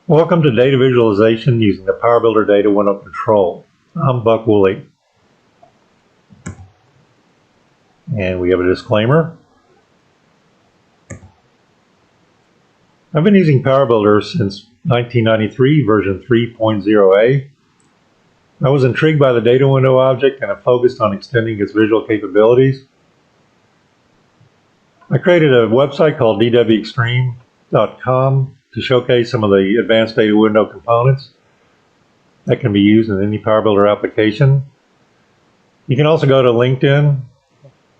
Welcome to data visualization using the PowerBuilder data window control. I'm Buck Woolley. And we have a disclaimer. I've been using PowerBuilder since 1993, version 3.0a. I was intrigued by the data window object and have focused on extending its visual capabilities. I created a website called datawindows.com to showcase some of the advanced data window components that can be used in any PowerBuilder application. You can also go to LinkedIn,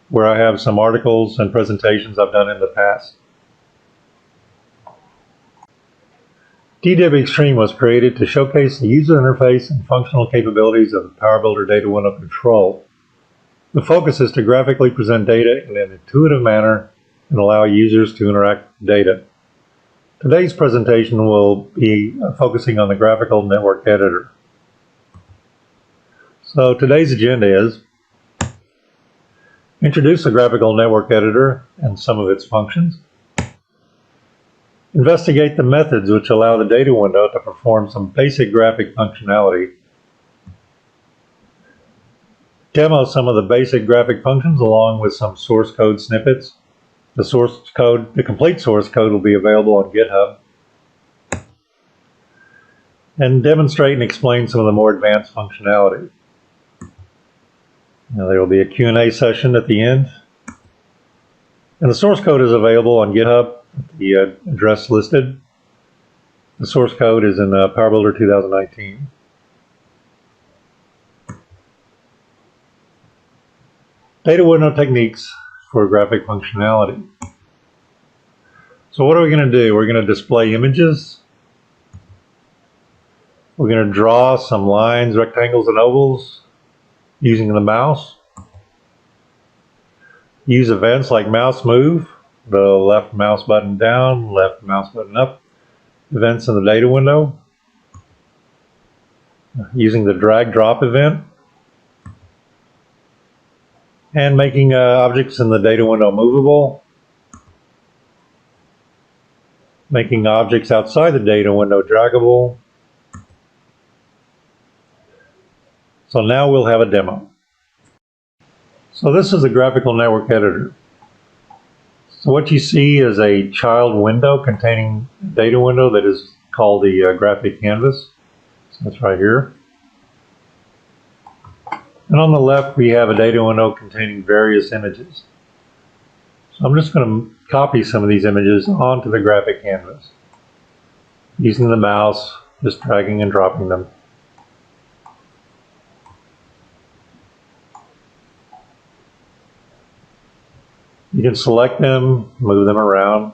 where I have some articles and presentations I've done in the past. DW Extreme was created to showcase the user interface and functional capabilities of the PowerBuilder data window control. The focus is to graphically present data in an intuitive manner and allow users to interact with data. Today's presentation will be focusing on the graphical network editor. So today's agenda is introduce the graphical network editor and some of its functions, investigate the methods which allow the data window to perform some basic graphic functionality, demo some of the basic graphic functions along with some source code snippets. The complete source code will be available on GitHub, and demonstrate and explain some of the more advanced functionality. Now, there will be a Q&A session at the end, and the source code is available on GitHub at the address listed. The source code is in PowerBuilder 2019. Data window techniques for graphic functionality. So what are we going to do? We're going to display images. We're going to draw some lines, rectangles, and ovals using the mouse. Use events like mouse move, the left mouse button down, left mouse button up, events in the data window. Using the drag drop event. And making objects in the data window movable. Making objects outside the data window draggable. So now we'll have a demo. So this is the graphical network editor. So what you see is a child window containing a data window that is called the graphic canvas. So that's right here. And on the left, we have a data window containing various images. So I'm just going to copy some of these images onto the graphic canvas, using the mouse, just dragging and dropping them. You can select them, move them around.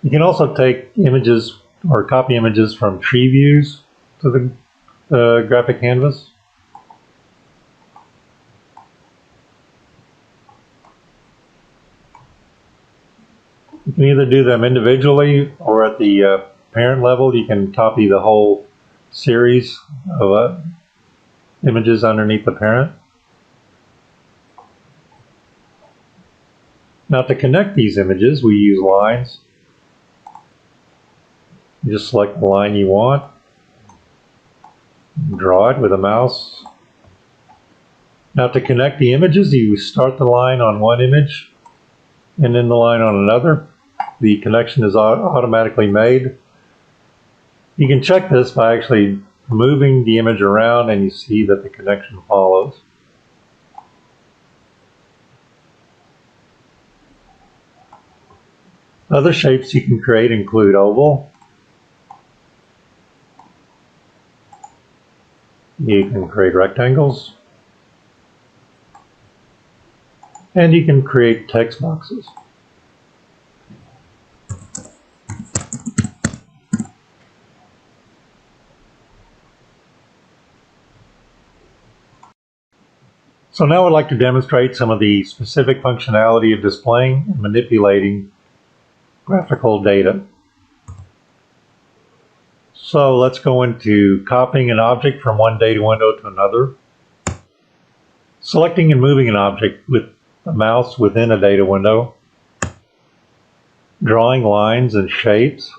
You can also take images or copy images from tree views to the graphic canvas. You can either do them individually or at the parent level. You can copy the whole series of images underneath the parent. Now, to connect these images, we use lines. You just select the line you want, draw it with a mouse. Now, to connect the images, you start the line on one image and then the line on another. The connection is automatically made. You can check this by actually moving the image around, and you see that the connection follows. Other shapes you can create include oval. You can create rectangles, and you can create text boxes. So now I'd like to demonstrate some of the specific functionality of displaying and manipulating graphical data. So let's go into copying an object from one data window to another. Selecting and moving an object with the mouse within a data window, drawing lines and shapes,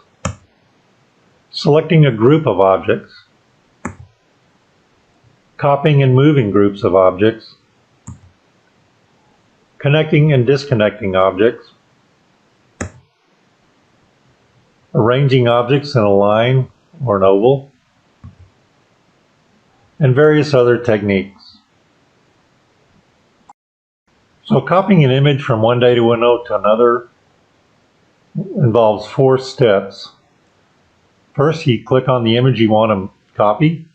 selecting a group of objects, copying and moving groups of objects, connecting and disconnecting objects, arranging objects in a line or an oval, and various other techniques. So copying an image from one data window to another involves 4 steps. First, you click on the image you want to copy,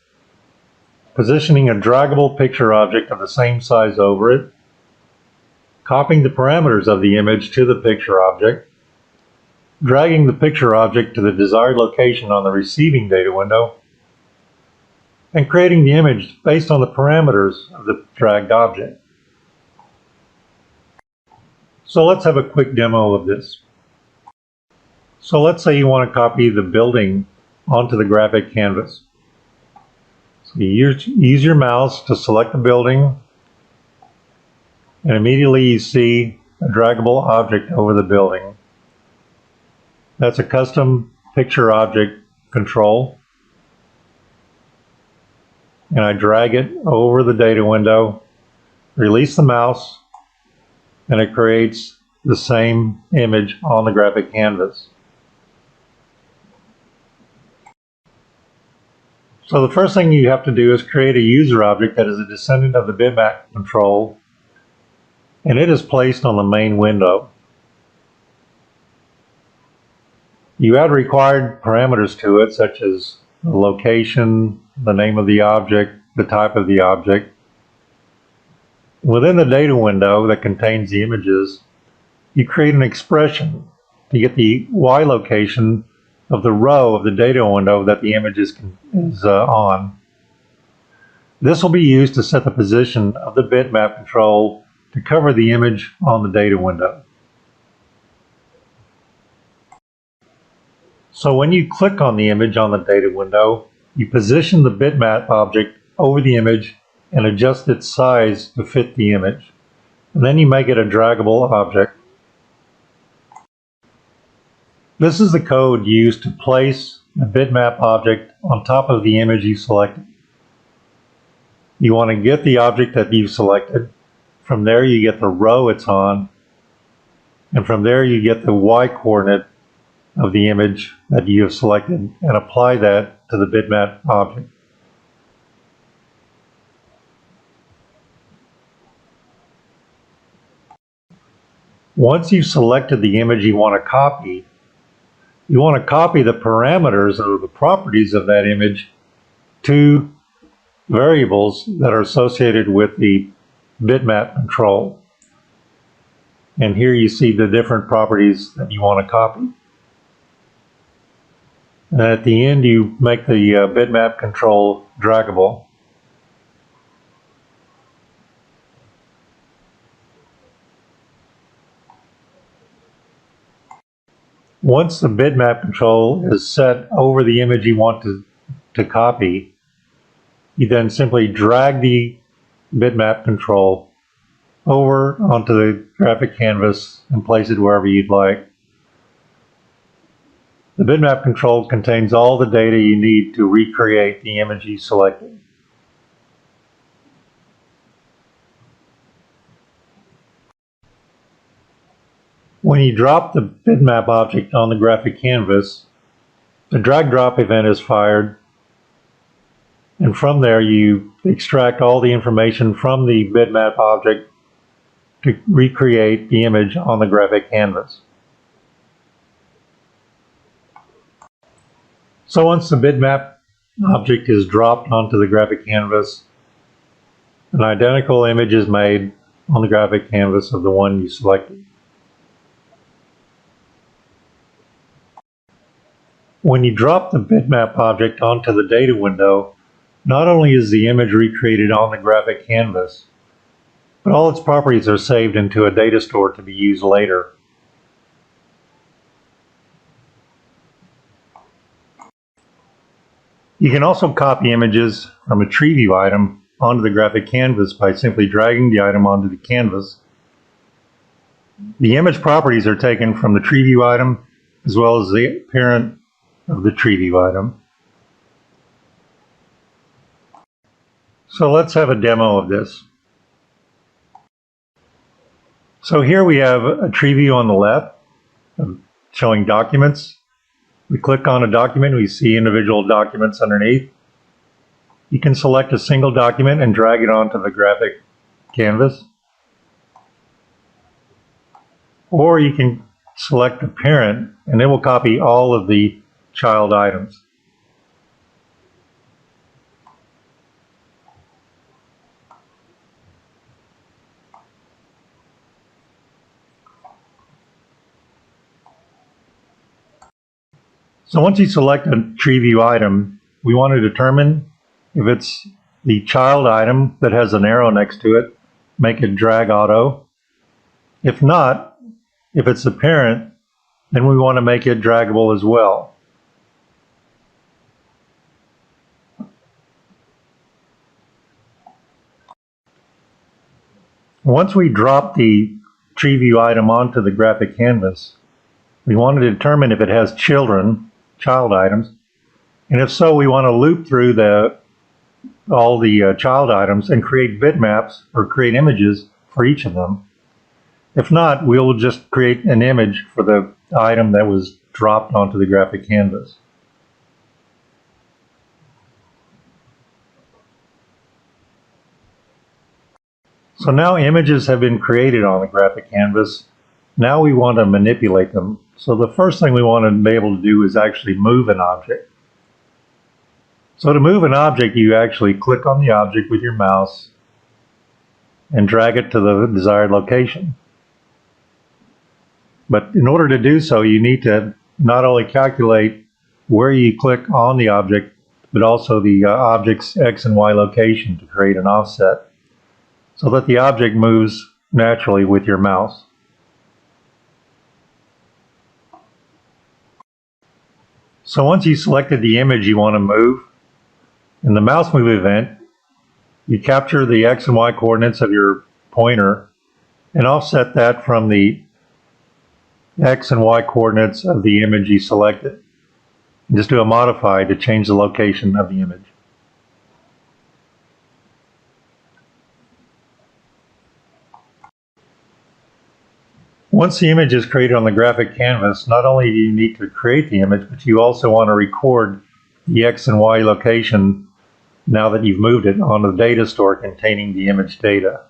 positioning a draggable picture object of the same size over it, copying the parameters of the image to the picture object, dragging the picture object to the desired location on the receiving data window, and creating the image based on the parameters of the dragged object. So let's have a quick demo of this. So let's say you want to copy the building onto the graphic canvas. So you use your mouse to select the building, and immediately you see a draggable object over the building. That's a custom picture object control. And I drag it over the data window, release the mouse, and it creates the same image on the graphic canvas. So the first thing you have to do is create a user object that is a descendant of the bitmap control, and it is placed on the main window. You add required parameters to it, such as the location, the name of the object, the type of the object. Within the data window that contains the images, you create an expression to get the Y location of the row of the data window that the image is on. This will be used to set the position of the bitmap control to cover the image on the data window. So when you click on the image on the data window, you position the bitmap object over the image and adjust its size to fit the image. And then you make it a draggable object. This is the code used to place the bitmap object on top of the image you selected. You want to get the object that you selected. From there you get the row it's on. And from there you get the Y coordinate of the image that you have selected and apply that to the bitmap object. Once you've selected the image you want to copy the parameters or the properties of that image to variables that are associated with the bitmap control. And here you see the different properties that you want to copy. And at the end you make the bitmap control draggable. Once the bitmap control is set over the image you want to copy, you then simply drag the bitmap control over onto the graphic canvas and place it wherever you'd like. The bitmap control contains all the data you need to recreate the image you selected. When you drop the bitmap object on the graphic canvas, the drag drop event is fired, and from there you extract all the information from the bitmap object to recreate the image on the graphic canvas. So once the bitmap object is dropped onto the graphic canvas, an identical image is made on the graphic canvas of the one you selected. When you drop the bitmap object onto the data window, not only is the image recreated on the graphic canvas, but all its properties are saved into a data store to be used later. You can also copy images from a tree view item onto the graphic canvas by simply dragging the item onto the canvas The image properties are taken from the tree view item as well as the parent of the tree view item. So let's have a demo of this. So here we have a tree view on the left showing documents. We click on a document, we see individual documents underneath. You can select a single document and drag it onto the graphic canvas. Or you can select a parent and it will copy all of the child items. So once you select a tree view item, we want to determine if it's the child item that has an arrow next to it, make it drag auto. If not, if it's the parent, then we want to make it draggable as well. Once we drop the tree view item onto the graphic canvas, we want to determine if it has child items, and if so, we want to loop through all the child items and create bitmaps or create images for each of them. If not, we'll just create an image for the item that was dropped onto the graphic canvas. So now images have been created on the graphic canvas. Now we want to manipulate them. So the first thing we want to be able to do is actually move an object. So to move an object, you actually click on the object with your mouse and drag it to the desired location. But in order to do so, you need to not only calculate where you click on the object, but also the object's X and Y location to create an offset so that the object moves naturally with your mouse. So once you selected the image you want to move, in the mouse move event, you capture the X and Y coordinates of your pointer and offset that from the X and Y coordinates of the image you selected. And just do a modify to change the location of the image. Once the image is created on the graphic canvas, not only do you need to create the image, but you also want to record the X and Y location now that you've moved it onto the data store containing the image data.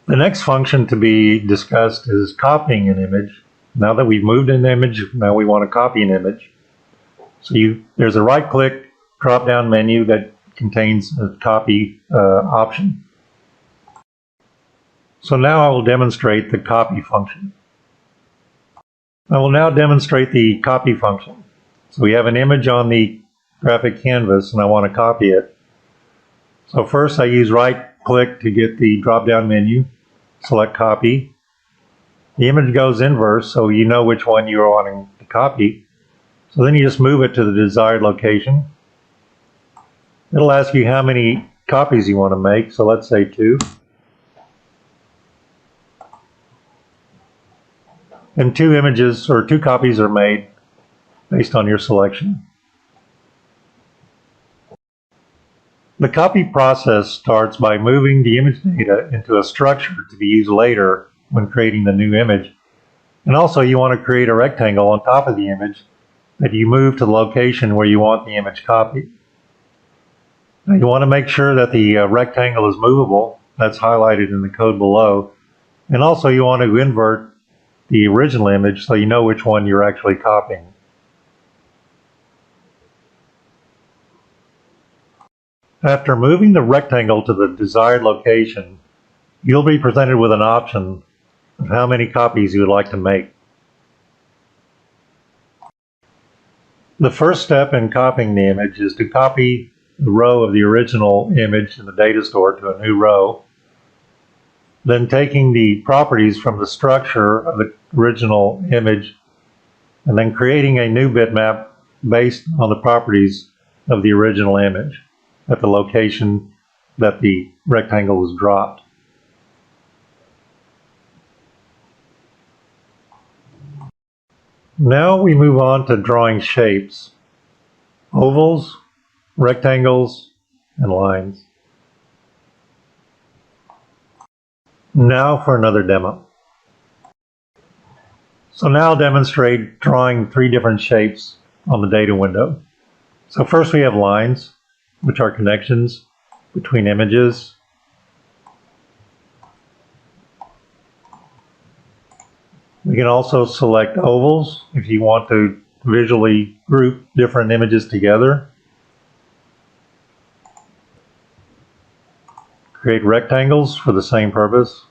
The next function to be discussed is copying an image. Now that we've moved an image, now we want to copy an image. So there's a right-click drop-down menu that contains a copy option. So now I will demonstrate the copy function. I will now demonstrate the copy function. So we have an image on the graphic canvas and I want to copy it. So first I use right-click to get the drop-down menu, select copy. The image goes inverse, so you know which one you're wanting to copy. So then you just move it to the desired location. It'll ask you how many copies you want to make, so let's say 2. And 2 images or 2 copies are made based on your selection. The copy process starts by moving the image data into a structure to be used later when creating the new image. And also you want to create a rectangle on top of the image that you move to the location where you want the image copied. Now you want to make sure that the rectangle is movable. That's highlighted in the code below. And also you want to invert the original image so you know which one you're actually copying. After moving the rectangle to the desired location, you'll be presented with an option of how many copies you would like to make. The first step in copying the image is to copy the row of the original image in the data store to a new row. Then taking the properties from the structure of the original image and then creating a new bitmap based on the properties of the original image at the location that the rectangle was dropped. Now we move on to drawing shapes, ovals, rectangles, and lines. Now for another demo. So now I'll demonstrate drawing 3 different shapes on the data window. So first we have lines, which are connections between images. We can also select ovals if you want to visually group different images together. Create rectangles for the same purpose.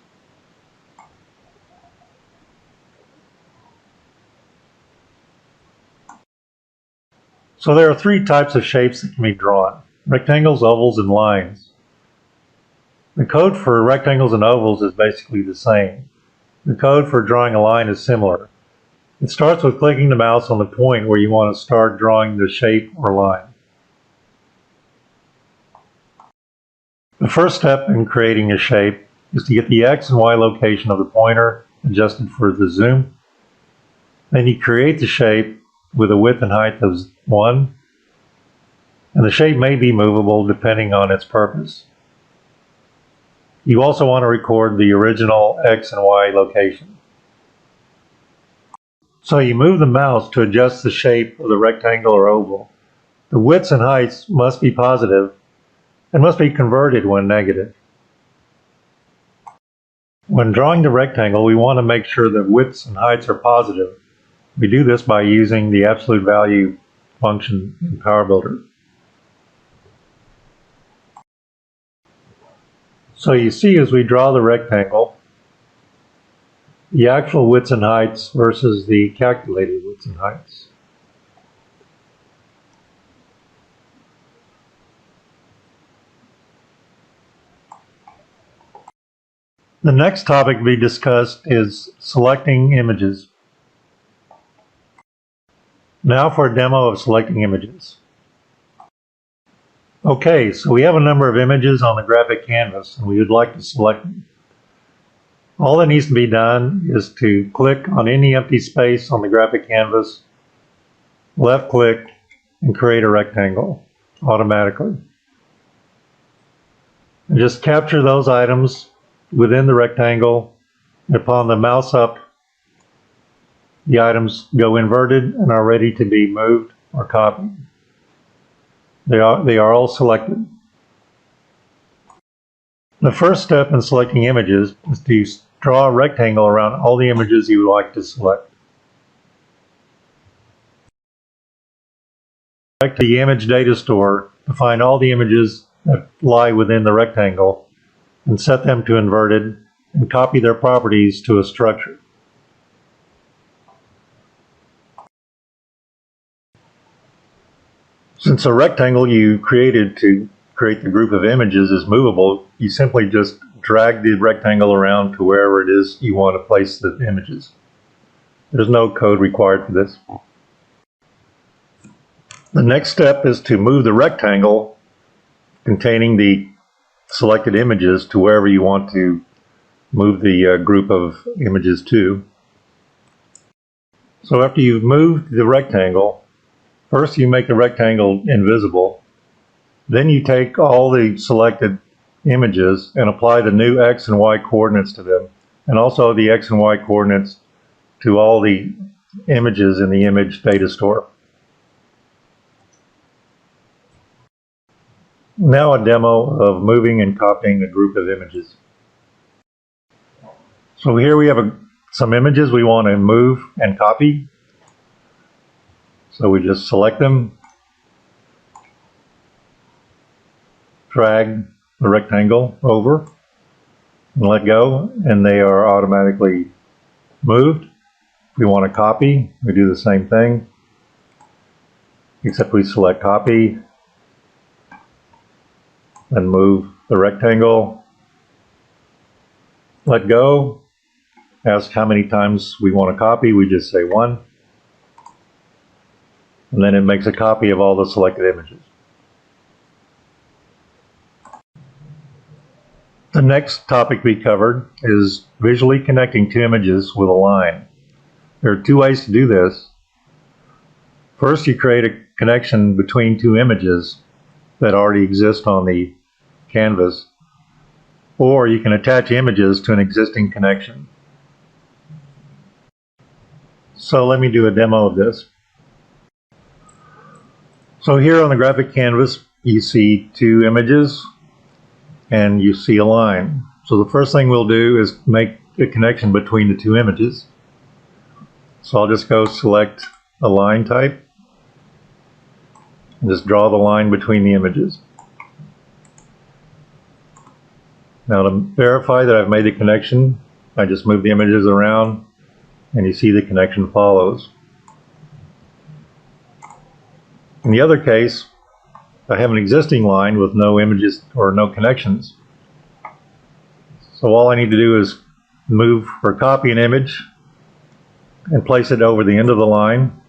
So there are 3 types of shapes that can be drawn: rectangles, ovals, and lines. The code for rectangles and ovals is basically the same. The code for drawing a line is similar. It starts with clicking the mouse on the point where you want to start drawing the shape or line. The first step in creating a shape is to get the X and Y location of the pointer adjusted for the zoom. Then you create the shape with a width and height of 1, and the shape may be movable depending on its purpose. You also want to record the original X and Y location. So you move the mouse to adjust the shape of the rectangle or oval. The widths and heights must be positive and must be converted when negative. When drawing the rectangle, we want to make sure that widths and heights are positive. We do this by using the absolute value function in PowerBuilder. So you see, as we draw the rectangle, the actual widths and heights versus the calculated widths and heights. The next topic to be discussed is selecting images. Now for a demo of selecting images. Okay, so we have a number of images on the graphic canvas and we would like to select them. All that needs to be done is to click on any empty space on the graphic canvas, left click, and create a rectangle automatically. And just capture those items within the rectangle, and upon the mouse up, the items go inverted and are ready to be moved or copied. They are all selected. The first step in selecting images is to draw a rectangle around all the images you would like to select. Select the image data store to find all the images that lie within the rectangle and set them to inverted and copy their properties to a structure. Since a rectangle you created to create the group of images is movable, you simply just drag the rectangle around to wherever it is you want to place the images. There's no code required for this. The next step is to move the rectangle containing the selected images to wherever you want to move the group of images to. So after you've moved the rectangle, first you make the rectangle invisible. Then you take all the selected images and apply the new X and Y coordinates to them, and also the X and Y coordinates to all the images in the image data store. Now a demo of moving and copying a group of images. So here we have some images we want to move and copy. So we just select them, drag the rectangle over, and let go, and they are automatically moved. If we want to copy, we do the same thing, except we select copy, and move the rectangle, let go, ask how many times we want to copy, we just say 1, and then it makes a copy of all the selected images. The next topic we covered is visually connecting two images with a line. There are two ways to do this. First, you create a connection between two images that already exist on the canvas, or you can attach images to an existing connection. So let me do a demo of this. So here on the graphic canvas, you see two images and you see a line. So the first thing we'll do is make a connection between the two images. So I'll just go select a line type and just draw the line between the images. Now to verify that I've made the connection, I just move the images around and you see the connection follows. In the other case, I have an existing line with no images or no connections. So all I need to do is move or copy an image and place it over the end of the line.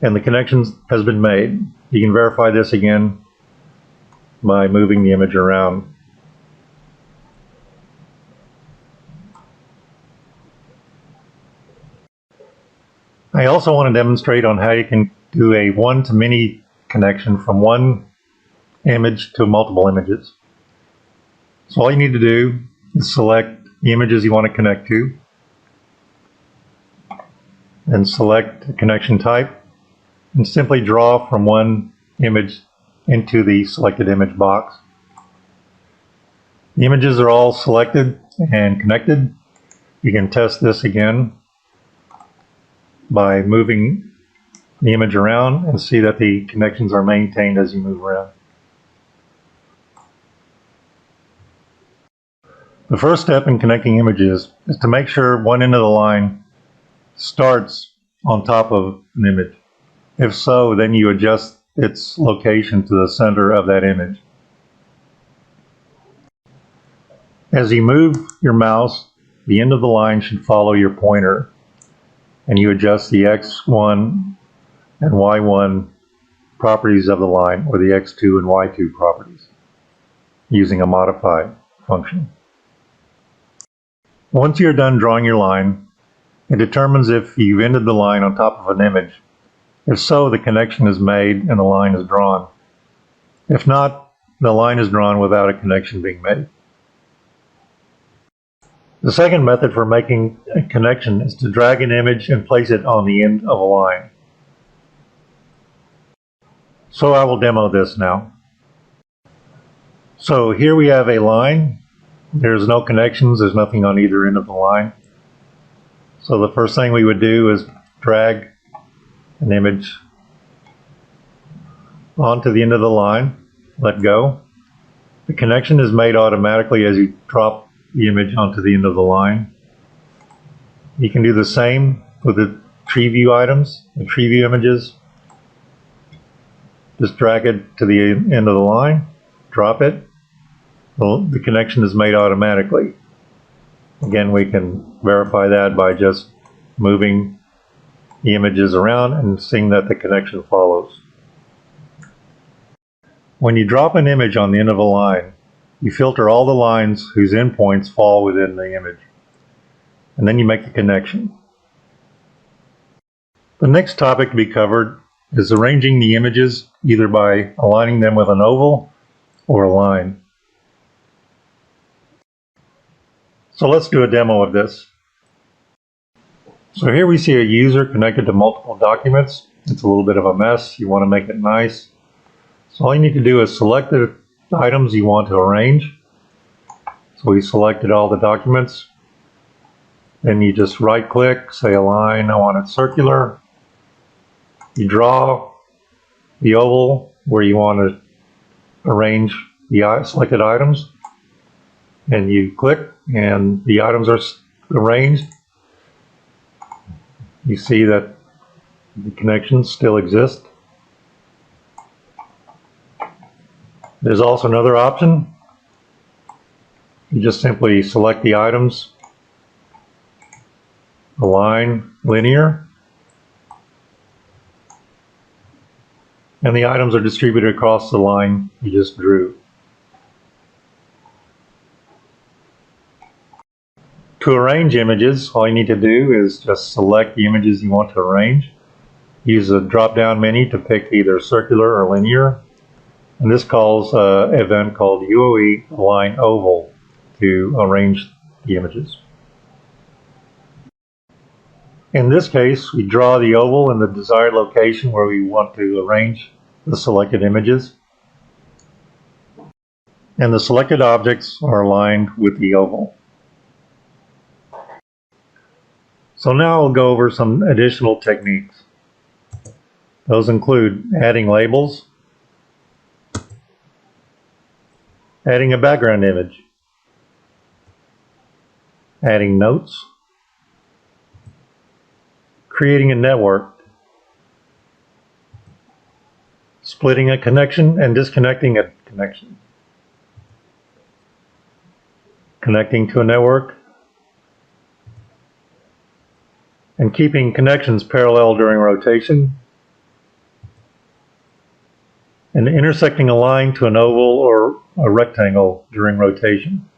And the connection has been made. You can verify this again by moving the image around. I also want to demonstrate on how you can do a one-to-many connection from one image to multiple images. So all you need to do is select the images you want to connect to and select the connection type and simply draw from one image into the selected image box. The images are all selected and connected. You can test this again by moving the image around and see that the connections are maintained as you move around. The first step in connecting images is to make sure one end of the line starts on top of an image. If so, then you adjust its location to the center of that image. As you move your mouse, the end of the line should follow your pointer, and you adjust the X1 and Y1 properties of the line, or the X2 and Y2 properties, using a modify function. Once you're done drawing your line, it determines if you've ended the line on top of an image. If so, the connection is made and the line is drawn. If not, the line is drawn without a connection being made. The second method for making a connection is to drag an image and place it on the end of a line. So I will demo this now. So here we have a line. There's no connections, there's nothing on either end of the line. So the first thing we would do is drag an image onto the end of the line, let go. The connection is made automatically as you drop the image onto the end of the line. You can do the same with the tree view items, the tree view images. Just drag it to the end of the line, drop it. Well, the connection is made automatically. Again, we can verify that by just moving the images around and seeing that the connection follows. When you drop an image on the end of a line, you filter all the lines whose endpoints fall within the image, and then you make the connection. The next topic to be covered is arranging the images either by aligning them with an oval or a line. So let's do a demo of this. So here we see a user connected to multiple documents. It's a little bit of a mess. You want to make it nice. So all you need to do is select the items you want to arrange. So we selected all the documents. Then you just right click, say align, I want it circular. You draw the oval where you want to arrange the selected items. And you click and the items are arranged. You see that the connections still exist. There's also another option. You just simply select the items, align linear, and the items are distributed across the line you just drew. To arrange images, all you need to do is just select the images you want to arrange. Use the drop-down menu to pick either circular or linear. And this calls an event called UOE Align Oval to arrange the images. In this case, we draw the oval in the desired location where we want to arrange the selected images. And the selected objects are aligned with the oval. So now I'll go over some additional techniques. Those include adding labels, adding a background image, adding notes, creating a network, splitting a connection and disconnecting a connection, connecting to a network, and keeping connections parallel during rotation, and intersecting a line to an oval or a rectangle during rotation.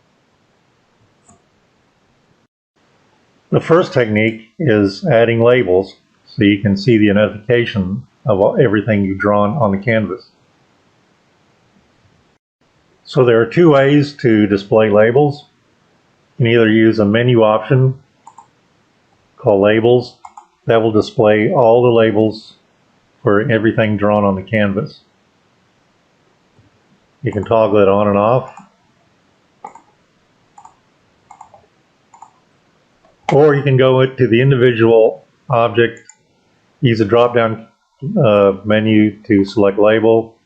The first technique is adding labels so you can see the identification of everything you've drawn on the canvas. So there are two ways to display labels. You can either use a menu option called Labels that will display all the labels for everything drawn on the canvas. You can toggle it on and off. Or you can go to the individual object, use a drop-down menu to select label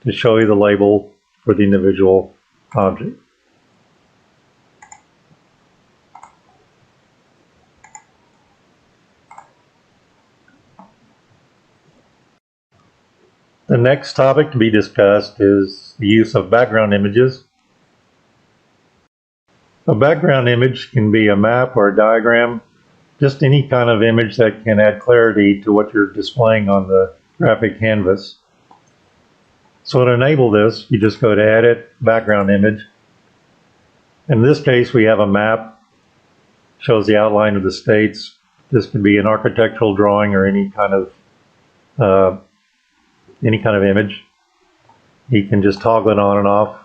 to show you the label for the individual object. The next topic to be discussed is the use of background images. A background image can be a map or a diagram, just any kind of image that can add clarity to what you're displaying on the graphic canvas. So to enable this, you just go to Edit, Background Image. In this case, we have a map, shows the outline of the states. This could be an architectural drawing or any kind of image. You can just toggle it on and off,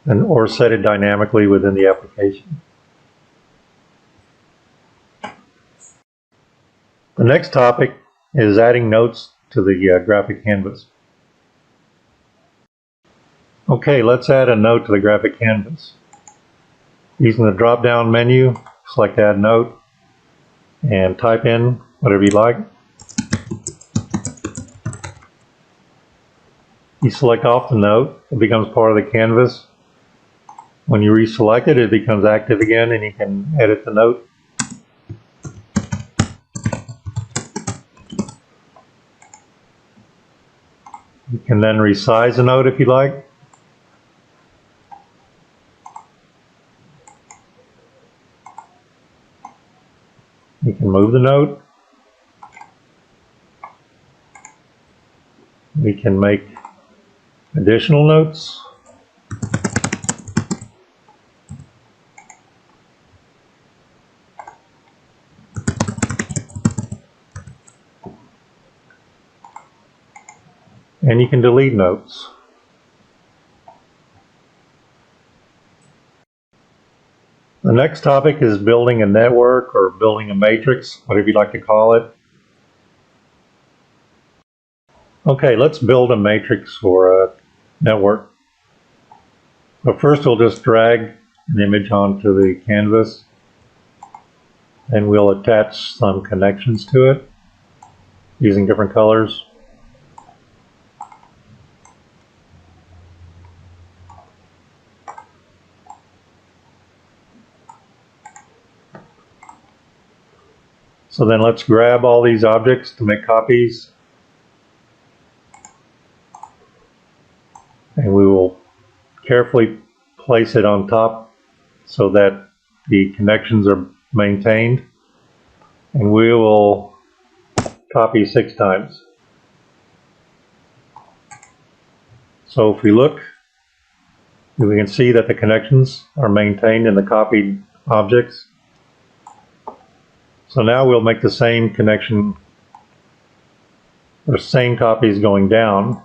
or set it dynamically within the application. The next topic is adding notes to the graphic canvas. Okay, let's add a note to the graphic canvas. Using the drop-down menu, select Add Note, and type in whatever you like. You select off the note, it becomes part of the canvas. When you reselect it, it becomes active again and you can edit the note. You can then resize the note if you like. You can move the note. We can make additional notes. And you can delete notes. The next topic is building a network or building a matrix, whatever you'd like to call it. Okay, let's build a matrix or a network. But first we'll just drag an image onto the canvas and we'll attach some connections to it using different colors. So then let's grab all these objects to make copies. And we will carefully place it on top so that the connections are maintained. And we will copy 6 times. So if we look, we can see that the connections are maintained in the copied objects. So now we'll make the same connection, or same copies going down,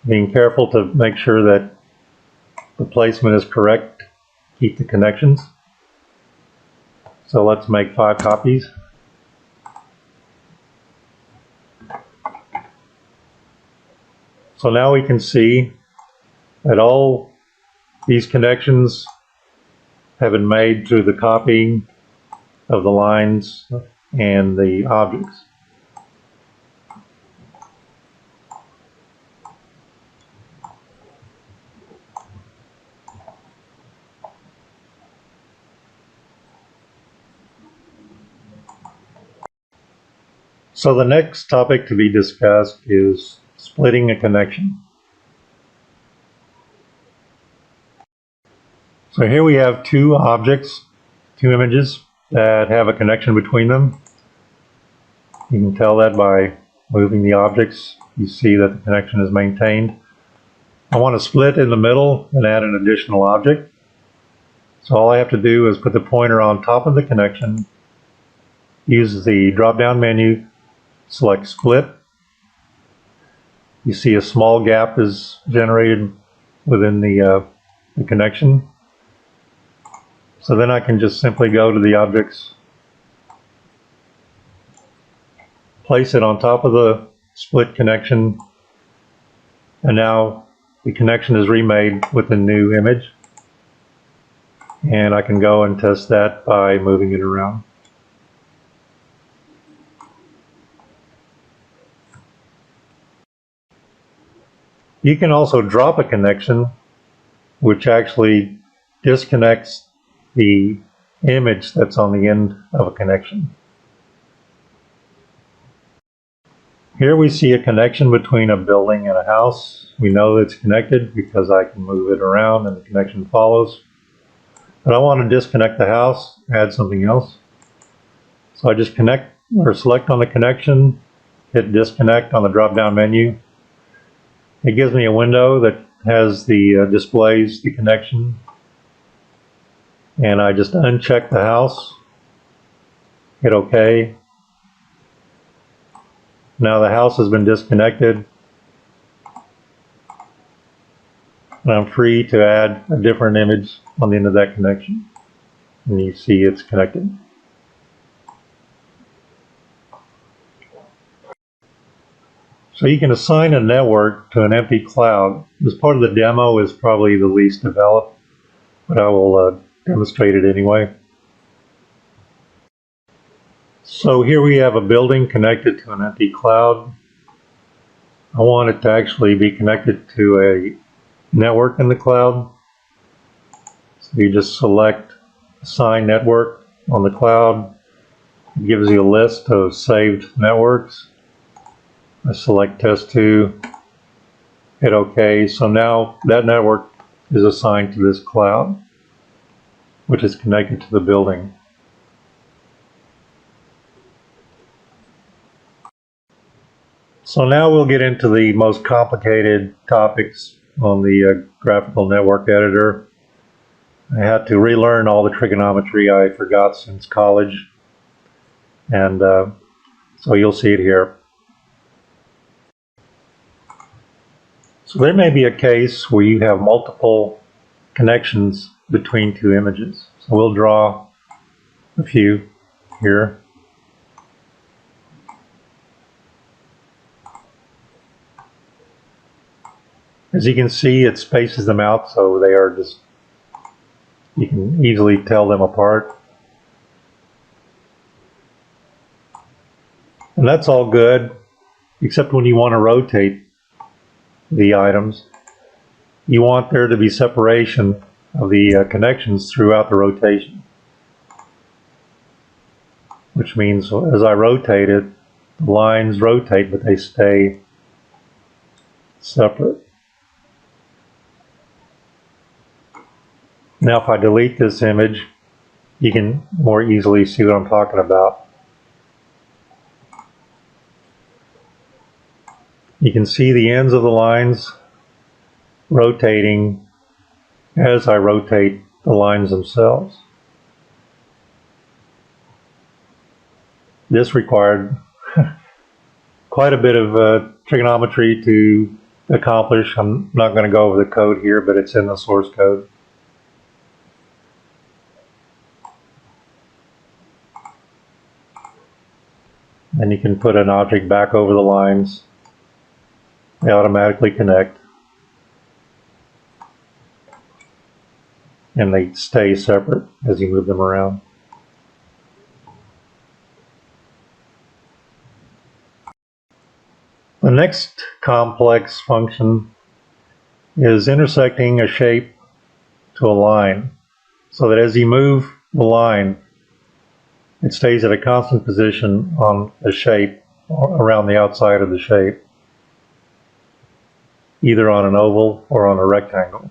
being careful to make sure that the placement is correct, keep the connections. So let's make 5 copies. So now we can see that all these connections have been made through the copying of the lines and the objects. So the next topic to be discussed is splitting a connection. So here we have 2 objects, 2 images that have a connection between them. You can tell that by moving the objects. You see that the connection is maintained. I want to split in the middle and add an additional object. So all I have to do is put the pointer on top of the connection, use the drop-down menu, select split. You see a small gap is generated within the connection. So then I can just simply go to the objects, place it on top of the split connection, and now the connection is remade with a new image. And I can go and test that by moving it around. You can also drop a connection, which actually disconnects the image that's on the end of a connection. Here we see a connection between a building and a house. We know it's connected because I can move it around and the connection follows. But I want to disconnect the house, add something else. So I just connect or select on the connection, hit disconnect on the drop-down menu. It gives me a window that has the displays the connection. And I just uncheck the house, hit OK. Now the house has been disconnected. And I'm free to add a different image on the end of that connection. And you see it's connected. So you can assign a network to an empty cloud. This part of the demo is probably the least developed, but I will demonstrate it anyway. So here we have a building connected to an empty cloud. I want it to actually be connected to a network in the cloud. So you just select Assign Network on the cloud. It gives you a list of saved networks. I select Test2, hit OK. So now that network is assigned to this cloud, which is connected to the building. So now we'll get into the most complicated topics on the graphical network editor. I had to relearn all the trigonometry I forgot since college, and so you'll see it here. So there may be a case where you have multiple connections between 2 images. So we'll draw a few here. As you can see, it spaces them out so they are just, you can easily tell them apart. And that's all good, except when you want to rotate the items. You want there to be separation of the connections throughout the rotation. Which means as I rotate it, the lines rotate, but they stay separate. Now if I delete this image you can more easily see what I'm talking about. You can see the ends of the lines rotating as I rotate the lines themselves. This required quite a bit of trigonometry to accomplish. I'm not going to go over the code here, but it's in the source code. And you can put an object back over the lines. They automatically connect. And they stay separate as you move them around. The next complex function is intersecting a shape to a line, so that as you move the line, it stays at a constant position on a shape or around the outside of the shape, either on an oval or on a rectangle.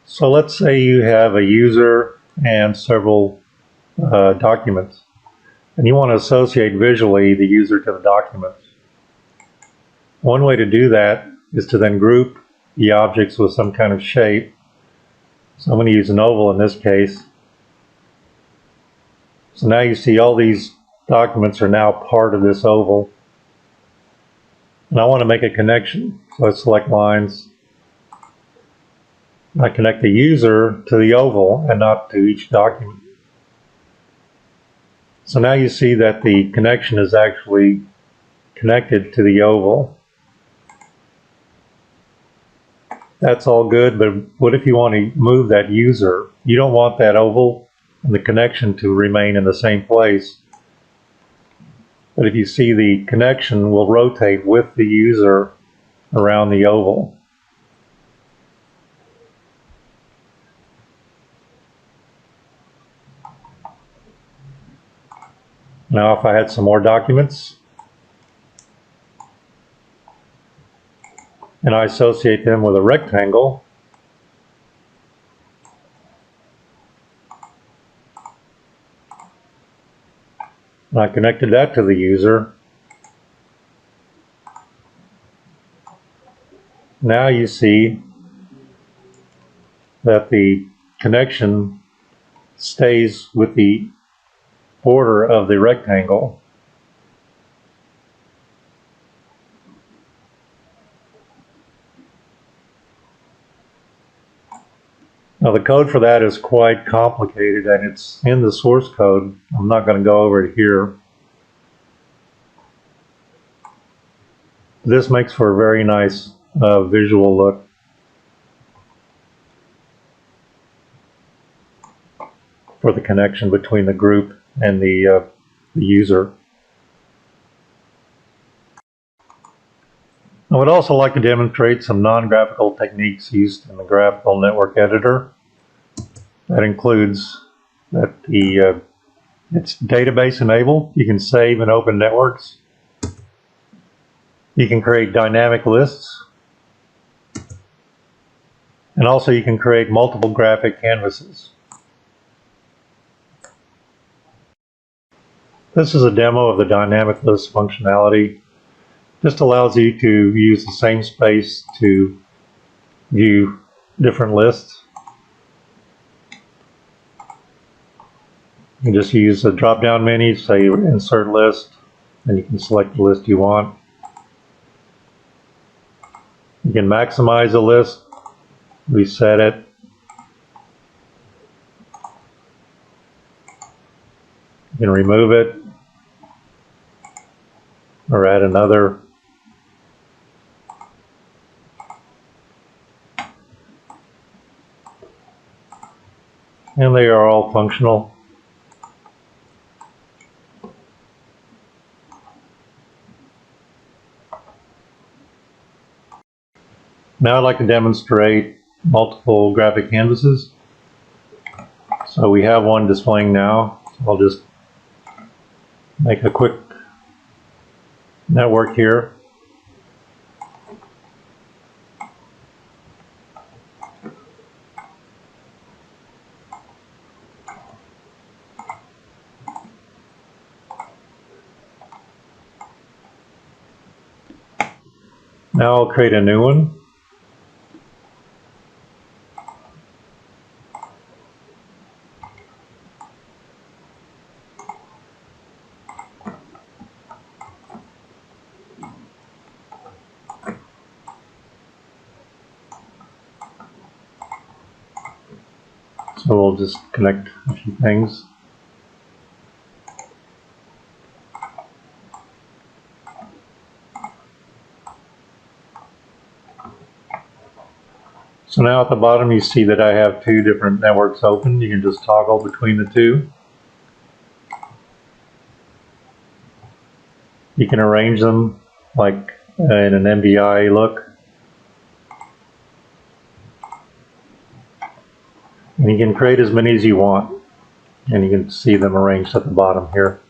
So let's say you have a user and several documents, and you want to associate visually the user to the documents. One way to do that is to then group the objects with some kind of shape. So I'm going to use an oval in this case. So now you see all these documents are now part of this oval. And I want to make a connection. So I select lines. I connect the user to the oval and not to each document. So now you see that the connection is actually connected to the oval. That's all good, but what if you want to move that user? You don't want that oval and the connection to remain in the same place. But if you see, the connection will rotate with the user around the oval. Now if I had some more documents, and I associate them with a rectangle, and I connected that to the user, now you see that the connection stays with the border of the rectangle. Now the code for that is quite complicated, and it's in the source code. I'm not going to go over it here. This makes for a very nice visual look. For the connection between the group and the user. I would also like to demonstrate some non-graphical techniques used in the graphical network editor. That includes that it's database enabled. You can save and open networks. You can create dynamic lists. And also you can create multiple graphic canvases. This is a demo of the dynamic list functionality. Just allows you to use the same space to view different lists. You can just use the drop-down menu, say insert list, and you can select the list you want. You can maximize the list, reset it. You can remove it or add another. And they are all functional. Now I'd like to demonstrate multiple graphic canvases. So we have one displaying now. So I'll just make a quick network here. Now I'll create a new one. So we'll just connect a few things. So now at the bottom you see that I have two different networks open. You can just toggle between the two. You can arrange them like in an MVI look. And you can create as many as you want. And you can see them arranged at the bottom here.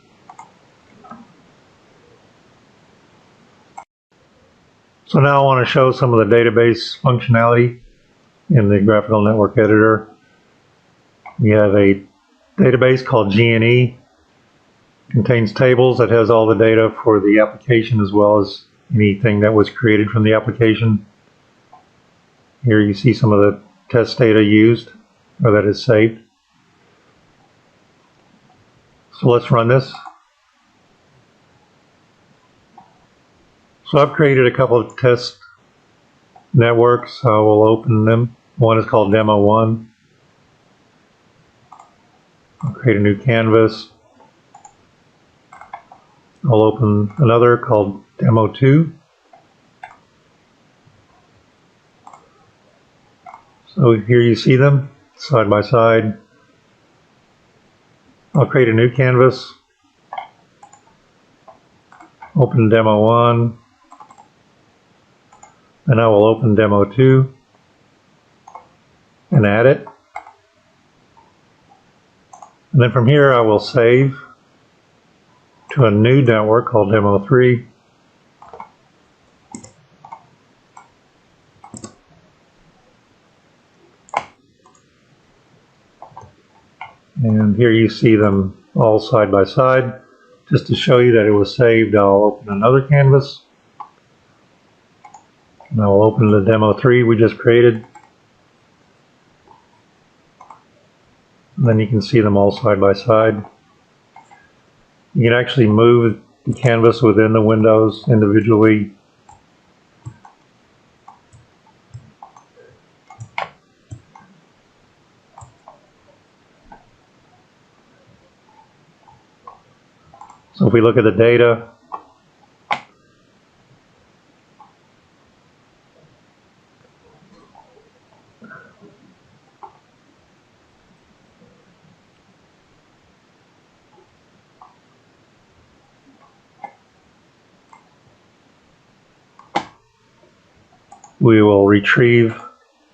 So now I want to show some of the database functionality in the graphical network editor. We have a database called GNE. Contains tables that has all the data for the application as well as anything that was created from the application. Here you see some of the test data used or that is saved. So let's run this. So I've created a couple of test networks. I will open them. One is called Demo 1. I'll create a new canvas. I'll open another called Demo 2. So here you see them side by side. I'll create a new canvas. Open Demo 1. And I will open Demo 2 and add it. And then from here I will save to a new network called Demo 3. And here you see them all side by side. Just to show you that it was saved, I'll open another canvas. And I will open the Demo 3 we just created. And then you can see them all side by side. You can actually move the canvas within the windows individually. So if we look at the data, we will retrieve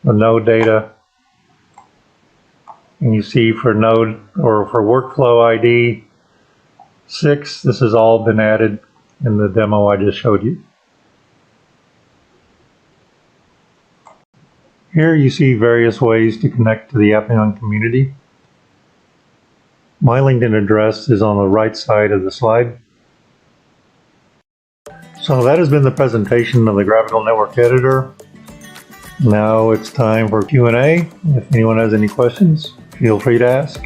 the node data. And you see for node or for workflow ID 6, this has all been added in the demo I just showed you. Here you see various ways to connect to the Appian community. My LinkedIn address is on the right side of the slide. So that has been the presentation of the Graphical Network Editor. Now it's time for Q&A. If anyone has any questions, feel free to ask.